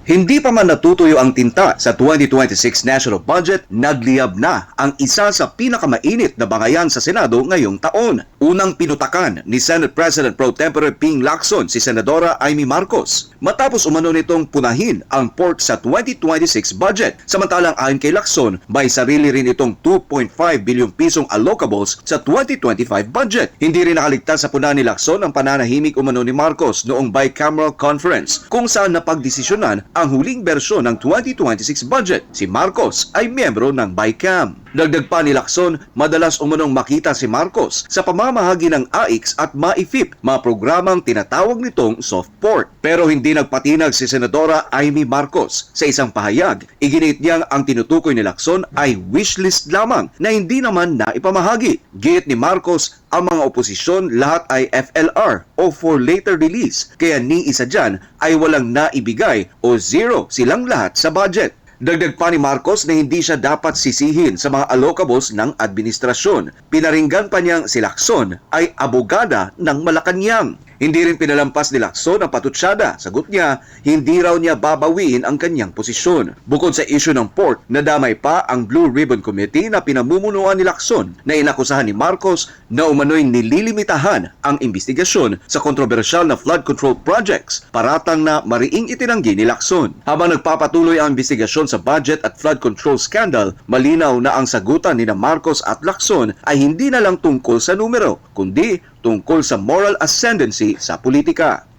Hindi pa man natutuyo ang tinta sa 2026 national budget, nagliyab na ang isa sa pinakamainit na bangayan sa Senado ngayong taon. Unang pinutakan ni Senate President Pro Tempore Ping Lacson si Senadora Amy Marcos matapos umano nitong punahin ang port sa 2026 budget. Samantalang ayon kay Lacson, may sarili rin itong 2.5 bilyong pisong allocables sa 2025 budget. Hindi rin nakaligtas sa puna ni Lacson ang pananahimik umano ni Marcos noong bicameral conference kung saan napagdesisyonan ang huling bersyon ng 2026 budget. Si Marcos ay miyembro ng BICAM. Dagdag pa ni Lacson, madalas umunong makita si Marcos sa pamamahagi ng AIX at MAIFIP, mga programang tinatawag nitong soft port. Pero hindi nagpatinag si Senadora Amy Marcos. Sa isang pahayag, iginit niyang ang tinutukoy ni Lacson ay wishlist lamang na hindi naman naipamahagi. Giit ni Marcos, ang mga oposisyon lahat ay FLR o for later release, kaya ni isa dyan ay walang naibigay o zero silang lahat sa budget. Dagdag pa ni Marcos na hindi siya dapat sisihin sa mga allocables ng administrasyon. Pinaringgan pa niyang si Lacson ay abogada ng Malacanang. Hindi rin pinalampas ni Lacson ang patutsada. Sagot niya, hindi raw niya babawiin ang kanyang posisyon. Bukod sa issue ng port, nadamay pa ang Blue Ribbon Committee na pinamumunuan ni Lacson na inakusahan ni Marcos na umano'y nililimitahan ang investigasyon sa kontrobersyal na flood control projects, paratang na mariing itinanggi ni Lacson. Habang nagpapatuloy ang investigasyon sa budget at flood control scandal, malinaw na ang sagutan ni Marcos at Lacson ay hindi na lang tungkol sa numero, kundi tungkol sa moral ascendancy sa politika.